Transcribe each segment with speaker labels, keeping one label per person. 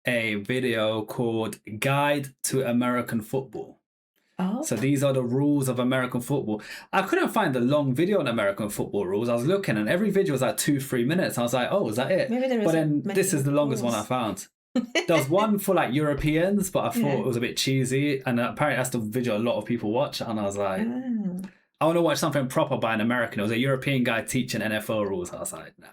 Speaker 1: a video called Guide to American Football.
Speaker 2: Oh.
Speaker 1: So these are the rules of American football. I couldn't find the long video on American football rules. I was looking and every video was like 2-3 minutes. I was like, oh, is that it?
Speaker 2: Maybe there
Speaker 1: But then
Speaker 2: isn't
Speaker 1: this is the
Speaker 2: many
Speaker 1: longest one I
Speaker 2: rules.
Speaker 1: found. There was one for like Europeans, but I thought it was a bit cheesy. And apparently that's the video a lot of people watch. And I was like, I want to watch something proper by an American. It was a European guy teaching NFL rules. I was like, nah,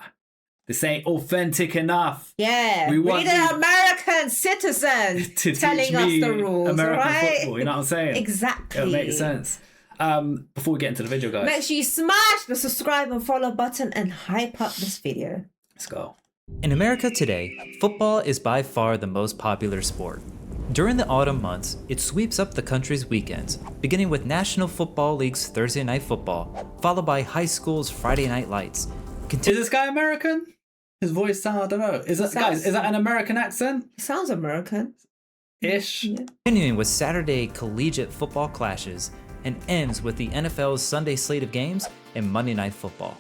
Speaker 1: this ain't authentic enough.
Speaker 2: Yeah, we need an American citizen telling us the rules,
Speaker 1: American
Speaker 2: right?
Speaker 1: football, you know what I'm saying?
Speaker 2: Exactly.
Speaker 1: It makes sense. Before we get into the video, guys.
Speaker 2: Make sure you smash the subscribe and follow button and hype up this video.
Speaker 1: Let's go.
Speaker 3: In America today, football is by far the most popular sport. During the autumn months, it sweeps up the country's weekends, beginning with National Football League's Thursday Night Football, followed by high school's Friday Night Lights.
Speaker 1: Is this guy American? His voice sound, I don't know. Is that an American accent?
Speaker 2: Sounds American.
Speaker 1: Ish.
Speaker 2: Yeah.
Speaker 3: Continuing with Saturday collegiate football clashes, and ends with the NFL's Sunday slate of games and Monday Night Football.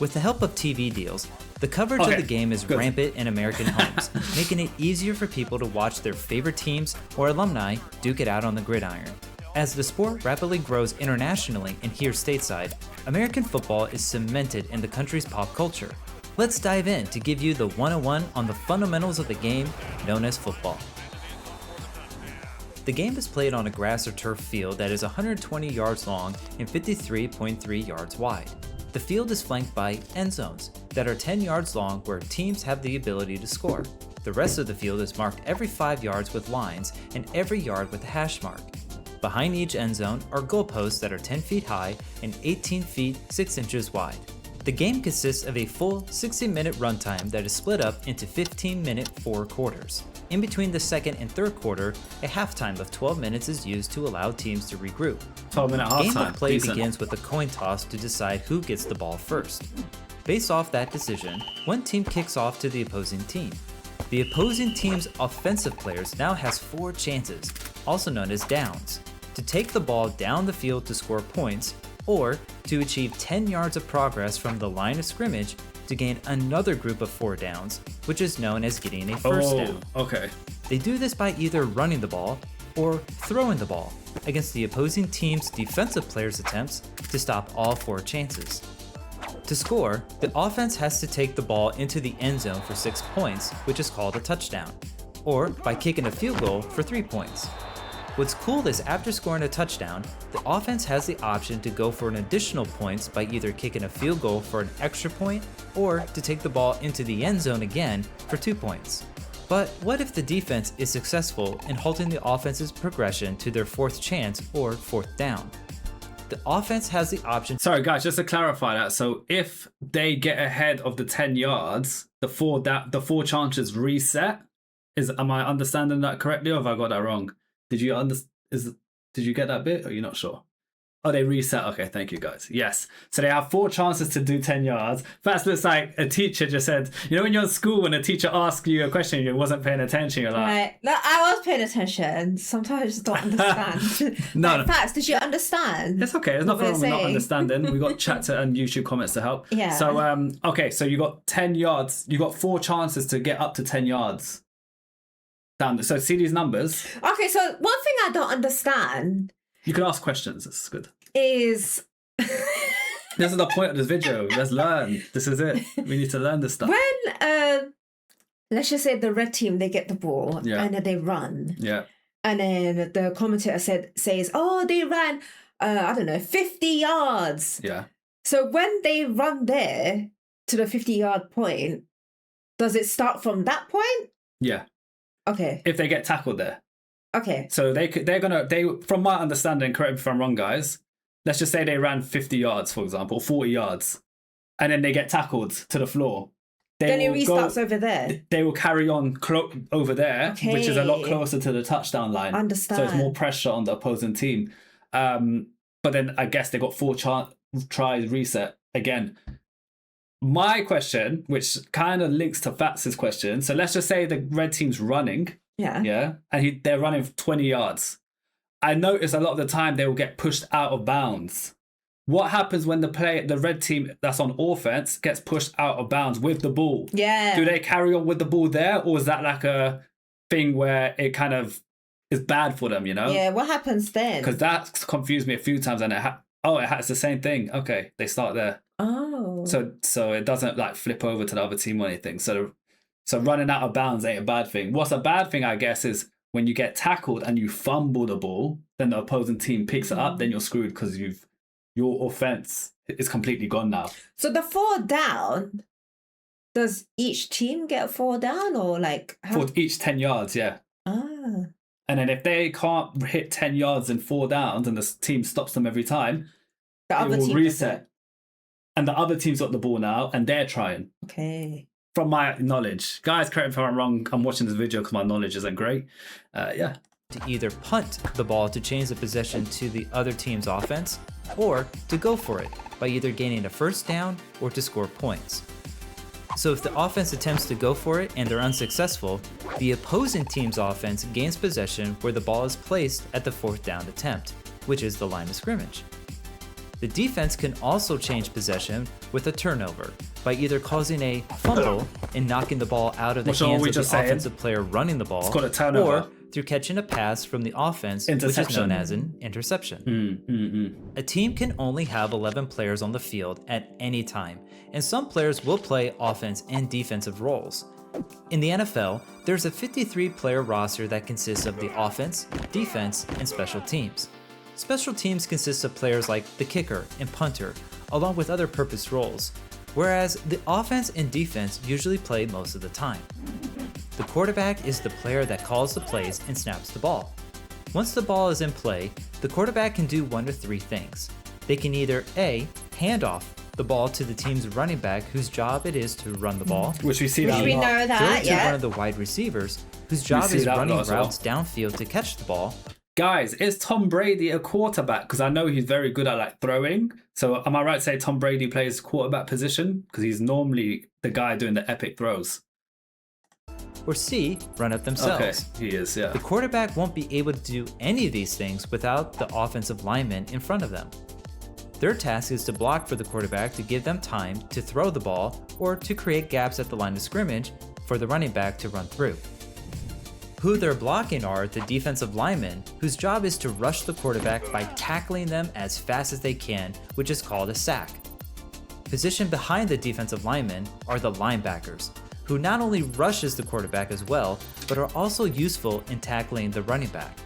Speaker 3: With the help of TV deals, the coverage of the game is rampant in American homes, making it easier for people to watch their favorite teams or alumni duke it out on the gridiron. As the sport rapidly grows internationally and here stateside, American football is cemented in the country's pop culture. Let's dive in to give you the 101 on the fundamentals of the game known as football. The game is played on a grass or turf field that is 120 yards long and 53.3 yards wide. The field is flanked by end zones that are 10 yards long where teams have the ability to score. The rest of the field is marked every 5 yards with lines and every yard with a hash mark. Behind each end zone are goalposts that are 10 feet high and 18 feet 6 inches wide. The game consists of a full 60-minute runtime that is split up into 15-minute 4 quarters. In between the second and third quarter, a halftime of 12 minutes is used to allow teams to regroup.
Speaker 1: 12-minute halftime.
Speaker 3: Game of play
Speaker 1: Decent.
Speaker 3: begins with a coin toss to decide who gets the ball first. Based off that decision, one team kicks off to the opposing team. The opposing team's offensive players now has 4 chances, also known as downs, to take the ball down the field to score points, or to achieve 10 yards of progress from the line of scrimmage to gain another group of 4 downs, which is known as getting a first down.
Speaker 1: Okay.
Speaker 3: They do this by either running the ball or throwing the ball against the opposing team's defensive players' attempts to stop all 4 chances. To score, the offense has to take the ball into the end zone for 6 points, which is called a touchdown, or by kicking a field goal for 3 points. What's cool is after scoring a touchdown, the offense has the option to go for an additional points by either kicking a field goal for an extra point or to take the ball into the end zone again for 2 points. But what if the defense is successful in halting the offense's progression to their 4th chance or 4th down? The offense has the option.
Speaker 1: Sorry, guys, just to clarify that. So if they get ahead of the 10 yards, the 4 chances reset. Am I understanding that correctly, or have I got that wrong? Did you get that bit, or are you not sure? Oh, they reset. Okay, thank you, guys. Yes. So they have 4 chances to do 10 yards. That looks like a teacher just said, you know, when you're in school, when a teacher asks you a question, you wasn't paying attention, you're like...
Speaker 2: Right. No, I was paying attention. Sometimes I just don't understand.
Speaker 1: No.
Speaker 2: Facts, did you understand?
Speaker 1: It's okay. There's nothing wrong with not understanding. We got chat and YouTube comments to help.
Speaker 2: Yeah.
Speaker 1: So, okay, so you got 10 yards. You got 4 chances to get up to 10 yards. Down. So see these numbers.
Speaker 2: Okay, so one thing I don't understand...
Speaker 1: You can ask questions. It's good.
Speaker 2: Is...
Speaker 1: This is the point of this video. Let's learn. This is it. We need to learn this stuff.
Speaker 2: When, let's just say the red team, they get the ball and then they run.
Speaker 1: Yeah.
Speaker 2: And then the commentator says, oh, they ran, 50 yards.
Speaker 1: Yeah.
Speaker 2: So when they run there to the 50-yard point, does it start from that point?
Speaker 1: Yeah.
Speaker 2: Okay.
Speaker 1: If they get tackled there.
Speaker 2: Okay.
Speaker 1: So they're gonna from my understanding, correct me if I'm wrong, guys. Let's just say they ran 50 yards, for example, 40 yards, and then they get tackled to the floor.
Speaker 2: Then it restarts over there.
Speaker 1: They will carry on over there, which is a lot closer to the touchdown line.
Speaker 2: Understand.
Speaker 1: So it's more pressure on the opposing team. But then I guess they got 4 tries reset again. My question, which kind of links to Fats's question. So let's just say the red team's running.
Speaker 2: Yeah.
Speaker 1: And they're running 20 yards. I notice a lot of the time they will get pushed out of bounds. What happens when the red team that's on offense gets pushed out of bounds with the ball?
Speaker 2: Yeah.
Speaker 1: Do they carry on with the ball there, or is that like a thing where it kind of is bad for them, you know?
Speaker 2: Yeah, what happens then?
Speaker 1: Because that's confused me a few times, and it's the same thing. Okay, they start there.
Speaker 2: Oh.
Speaker 1: So it doesn't like flip over to the other team or anything. So running out of bounds ain't a bad thing. What's a bad thing, I guess, is when you get tackled and you fumble the ball, then the opposing team picks it up, then you're screwed because your offense is completely gone now.
Speaker 2: So the 4 down, does each team get 4 down or like
Speaker 1: For each 10 yards, yeah.
Speaker 2: Ah.
Speaker 1: And then if they can't hit 10 yards in 4 downs and the team stops them every time,
Speaker 2: The
Speaker 1: it
Speaker 2: other
Speaker 1: will
Speaker 2: team
Speaker 1: reset. And the other team's got the ball now and they're trying.
Speaker 2: Okay.
Speaker 1: From my knowledge. Guys, correct me if I'm wrong. I'm watching this video because my knowledge isn't great. Yeah.
Speaker 3: To either punt the ball to change the possession to the other team's offense, or to go for it by either gaining a first down or to score points. So if the offense attempts to go for it and they're unsuccessful, the opposing team's offense gains possession where the ball is placed at the 4th down attempt, which is the line of scrimmage. The defense can also change possession with a turnover by either causing a fumble and knocking the ball out of the hands of the offensive player running the ball,
Speaker 1: it's called a turnover,
Speaker 3: or through catching a pass from the offense, which is known as an interception. A team can only have 11 players on the field at any time, and some players will play offense and defensive roles. In the NFL, there's a 53-player roster that consists of the offense, defense, and special teams. Special teams consist of players like the kicker and punter, along with other purpose roles, whereas the offense and defense usually play most of the time. The quarterback is the player that calls the plays and snaps the ball. Once the ball is in play, the quarterback can do one of 3 things. They can either A, hand off the ball to the team's running back whose job it is to run the ball,
Speaker 1: Which we see
Speaker 2: Which
Speaker 1: that
Speaker 2: we
Speaker 1: a lot.
Speaker 2: know
Speaker 3: throw
Speaker 2: that,
Speaker 3: it to one of the wide receivers whose job
Speaker 1: see
Speaker 3: is
Speaker 1: that a
Speaker 3: running
Speaker 1: lot as well.
Speaker 3: routes downfield to catch the ball.
Speaker 1: Guys, is Tom Brady a quarterback? Because I know he's very good at like throwing. So am I right to say Tom Brady plays quarterback position? Because he's normally the guy doing the epic throws.
Speaker 3: Or C, run it themselves.
Speaker 1: Okay, he is, yeah.
Speaker 3: The quarterback won't be able to do any of these things without the offensive linemen in front of them. Their task is to block for the quarterback to give them time to throw the ball or to create gaps at the line of scrimmage for the running back to run through. Who they're blocking are the defensive linemen, whose job is to rush the quarterback by tackling them as fast as they can, which is called a sack. Positioned behind the defensive linemen are the linebackers, who not only rushes the quarterback as well, but are also useful in tackling the running back.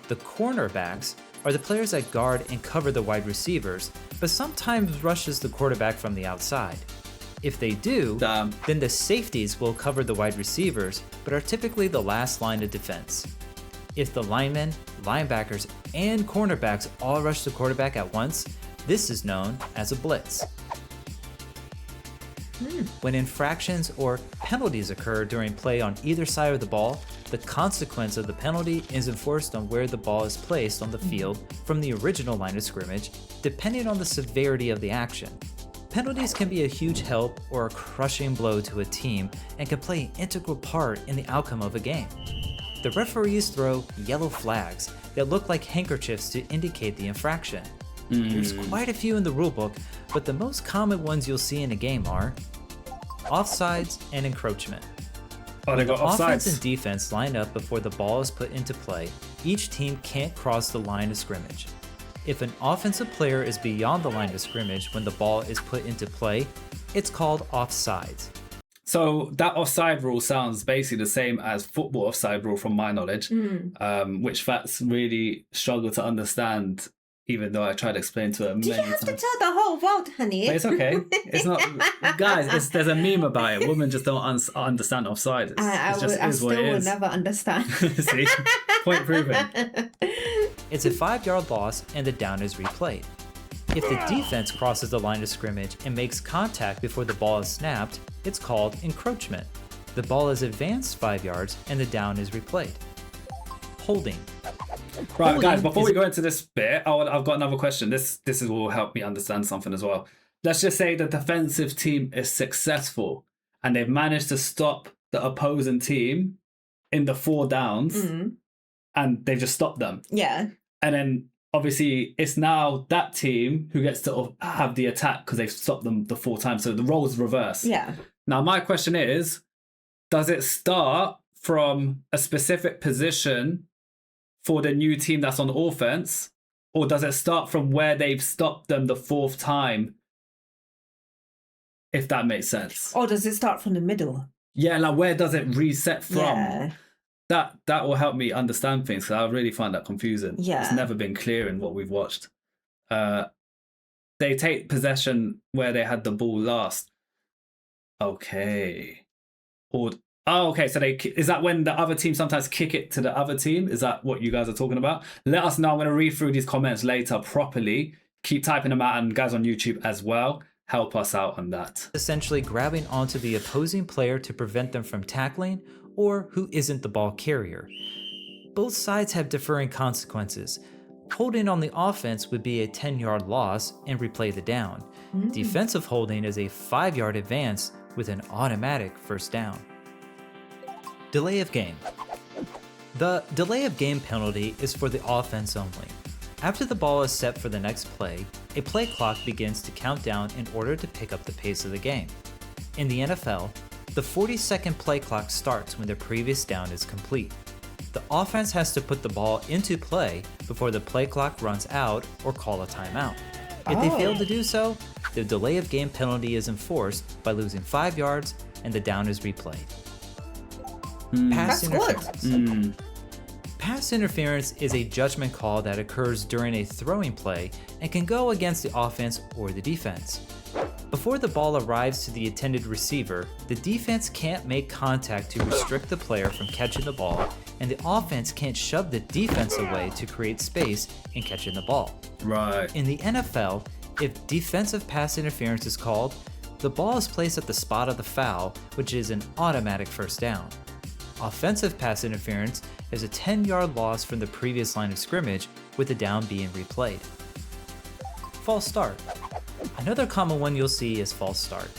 Speaker 3: The cornerbacks are the players that guard and cover the wide receivers, but sometimes rushes the quarterback from the outside. If they do, then the safeties will cover the wide receivers, but are typically the last line of defense. If the linemen, linebackers, and cornerbacks all rush the quarterback at once, this is known as a blitz. When infractions or penalties occur during play on either side of the ball, the consequence of the penalty is enforced on where the ball is placed on the field from the original line of scrimmage, depending on the severity of the action. Penalties can be a huge help or a crushing blow to a team and can play an integral part in the outcome of a game. The referees throw yellow flags that look like handkerchiefs to indicate the infraction. There's quite a few in the rulebook, but the most common ones you'll see in a game are offsides and encroachment.
Speaker 1: Oh, they got
Speaker 3: Offense and
Speaker 1: offsides.
Speaker 3: defense line up before the ball is put into play. Each team can't cross the line of scrimmage. If an offensive player is beyond the line of scrimmage when the ball is put into play, it's called offsides.
Speaker 1: So that offside rule sounds basically the same as football offside rule from my knowledge, which Fats really struggle to understand, even though I tried to explain to her
Speaker 2: Do
Speaker 1: many
Speaker 2: you have to
Speaker 1: times.
Speaker 2: tell the whole world, honey?
Speaker 1: But it's okay. It's not, guys. There's a meme about it. Women just don't understand offside.
Speaker 2: I still will never understand.
Speaker 1: See, point proven.
Speaker 3: It's a 5-yard loss and the down is replayed. If the defense crosses the line of scrimmage and makes contact before the ball is snapped, it's called encroachment. The ball is advanced 5 yards and the down is replayed. Holding.
Speaker 1: Right, guys.
Speaker 3: Holding
Speaker 1: Before
Speaker 3: is-
Speaker 1: we go into this bit, I've got another question. This will help me understand something as well. Let's just say the defensive team is successful and they've managed to stop the opposing team in the 4 downs, and they've just stopped them.
Speaker 2: Yeah.
Speaker 1: And then obviously it's now that team who gets to have the attack because they've stopped them the 4 times. So the roles reverse.
Speaker 2: Yeah.
Speaker 1: Now my question is, does it start from a specific position for the new team that's on offense, or does it start from where they've stopped them the fourth time? If that makes sense.
Speaker 2: Or does it start from the middle?
Speaker 1: Yeah, like where does it reset from?
Speaker 2: Yeah.
Speaker 1: That will help me understand things, because I really find that confusing.
Speaker 2: Yeah.
Speaker 1: It's never been clear in what we've watched. They take possession where they had the ball last. Okay. Okay. So is that when the other team sometimes kick it to the other team? Is that what you guys are talking about? Let us know. I'm going to read through these comments later properly. Keep typing them out, and guys on YouTube as well, help us out on that.
Speaker 3: Essentially grabbing onto the opposing player to prevent them from tackling, or who isn't the ball carrier. Both sides have differing consequences. Holding on the offense would be a 10-yard loss and replay the down. Defensive holding is a 5-yard advance with an automatic first down. Delay of game. The delay of game penalty is for the offense only. After the ball is set for the next play, a play clock begins to count down in order to pick up the pace of the game. In the NFL, the 40-second play clock starts when the previous down is complete. The offense has to put the ball into play before the play clock runs out or call a timeout. If they fail to do so, the delay of game penalty is enforced by losing 5 yards and the down is replayed. Pass interference. Pass interference is a judgment call that occurs during a throwing play and can go against the offense or the defense. Before the ball arrives to the intended receiver, the defense can't make contact to restrict the player from catching the ball, and the offense can't shove the defense away to create space in catching the ball.
Speaker 1: Right.
Speaker 3: In the NFL, if defensive pass interference is called, the ball is placed at the spot of the foul, which is an automatic first down. Offensive pass interference is a 10-yard loss from the previous line of scrimmage, with the down being replayed. False start. Another common one you'll see is false start.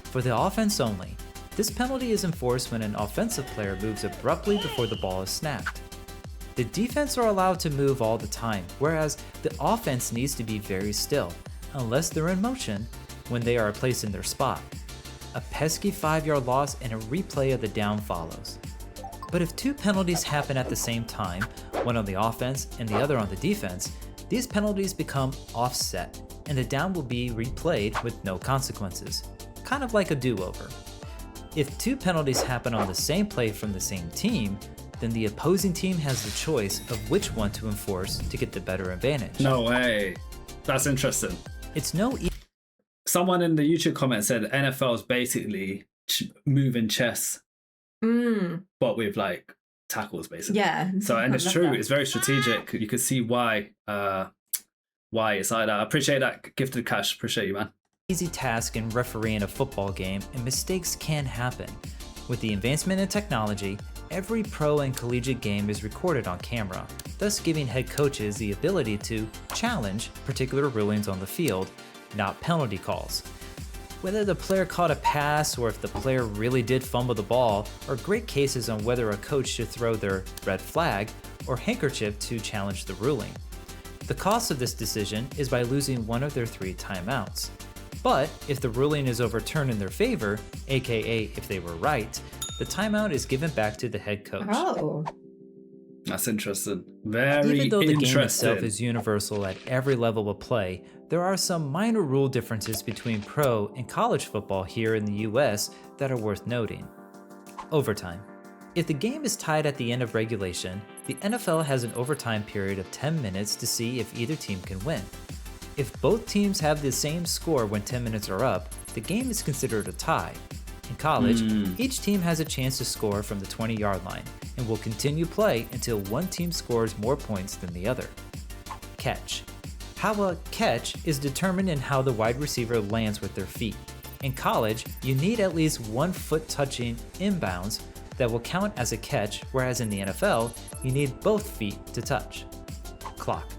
Speaker 3: For the offense only, this penalty is enforced when an offensive player moves abruptly before the ball is snapped. The defense are allowed to move all the time, whereas the offense needs to be very still, unless they're in motion, when they are placed in their spot. A pesky 5-yard loss and a replay of the down follows. But if two penalties happen at the same time, one on the offense and the other on the defense, these penalties become offset, and the down will be replayed with no consequences, kind of like a do-over. If two penalties happen on the same play from the same team, then the opposing team has the choice of which one to enforce to get the better advantage.
Speaker 1: No way. That's interesting.
Speaker 3: It's no
Speaker 1: Someone in the YouTube comment said NFL is basically moving chess, but with like tackles, basically.
Speaker 2: Yeah.
Speaker 1: So, and it's true. It's very strategic. You can see why it's like that. I appreciate that. Gifted Cash. Appreciate you, man.
Speaker 3: easy task in refereeing a football game, and mistakes can happen. With the advancement in technology, every pro and collegiate game is recorded on camera, thus giving head coaches the ability to challenge particular rulings on the field, not penalty calls. Whether the player caught a pass or if the player really did fumble the ball are great cases on whether a coach should throw their red flag or handkerchief to challenge the ruling. The cost of this decision is by losing one of their 3 timeouts. But if the ruling is overturned in their favor, aka if they were right, the timeout is given back to the head coach.
Speaker 2: Oh.
Speaker 1: That's interesting. Very
Speaker 3: Even though the
Speaker 1: interesting.
Speaker 3: game itself is universal at every level of play, there are some minor rule differences between pro and college football here in the US that are worth noting. Overtime. If the game is tied at the end of regulation, the NFL has an overtime period of 10 minutes to see if either team can win. If both teams have the same score when 10 minutes are up, the game is considered a tie. In college, each team has a chance to score from the 20-yard line and will continue play until one team scores more points than the other. Catch. How a catch is determined in how the wide receiver lands with their feet. In college, you need at least 1 foot touching inbounds that will count as a catch, whereas in the NFL, you need both feet to touch. Clock.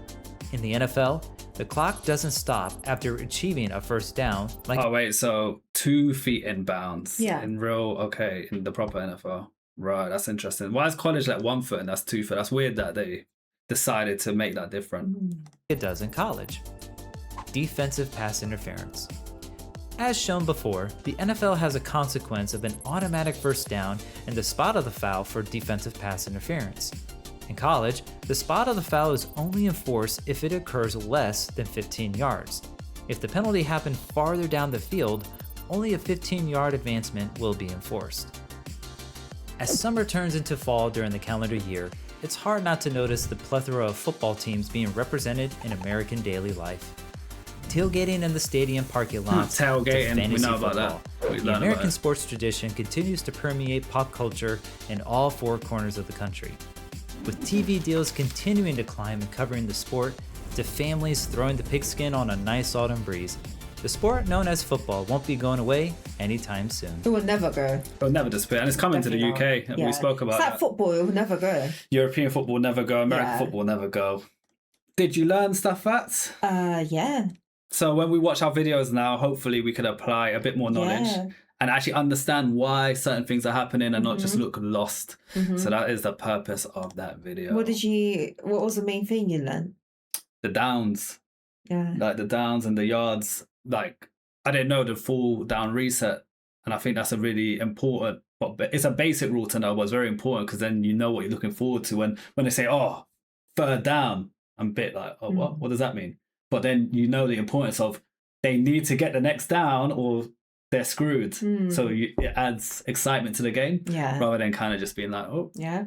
Speaker 3: In the NFL, the clock doesn't stop after achieving a first down like
Speaker 1: Oh wait, so 2 feet in bounds.
Speaker 2: Yeah.
Speaker 1: In the proper NFL. Right, that's interesting. Why is college like 1 foot and that's 2 foot? That's weird that they decided to make that different.
Speaker 3: it does in college. Defensive pass interference. As shown before, the NFL has a consequence of an automatic first down and the spot of the foul for defensive pass interference. In college, the spot of the foul is only enforced if it occurs less than 15 yards. If the penalty happened farther down the field, only a 15-yard advancement will be enforced. As summer turns into fall during the calendar year, it's hard not to notice the plethora of football teams being represented in American daily life. Tailgating in the stadium parking lots,
Speaker 1: Tailgating,
Speaker 3: to fantasy
Speaker 1: we know about
Speaker 3: football.
Speaker 1: that. We
Speaker 3: The
Speaker 1: learned
Speaker 3: American
Speaker 1: about it.
Speaker 3: sports tradition continues to permeate pop culture in all four corners of the country. With TV deals continuing to climb and covering the sport, to families throwing the pigskin on a nice autumn breeze, the sport known as football won't be going away anytime soon.
Speaker 2: It will never go.
Speaker 1: It'll never disappear, and it's coming to the
Speaker 2: Definitely
Speaker 1: UK.
Speaker 2: not.
Speaker 1: And we spoke about
Speaker 2: it's like
Speaker 1: that.
Speaker 2: football, it will never go.
Speaker 1: European football will never go. American
Speaker 2: Yeah.
Speaker 1: football will never go. Did you learn stuff, Fats?
Speaker 2: Yeah.
Speaker 1: So when we watch our videos now, hopefully we could apply a bit more knowledge
Speaker 2: Yeah.
Speaker 1: and actually understand why certain things are happening and not just look lost. So that is the purpose of that video.
Speaker 2: What was the main thing you learned?
Speaker 1: The downs,
Speaker 2: Yeah.
Speaker 1: like the downs and the yards. Like I didn't know the full down reset, and I think that's a really important. But it's a basic rule to know, but it's very important because then you know what you're looking forward to. When they say, "Oh, third down," I'm a bit like, "Oh, what? What does that mean?" But then you know the importance of they need to get the next down or they're screwed. So it adds excitement to the game
Speaker 2: Yeah.
Speaker 1: rather than kind of just being like, "Oh."
Speaker 2: Yeah.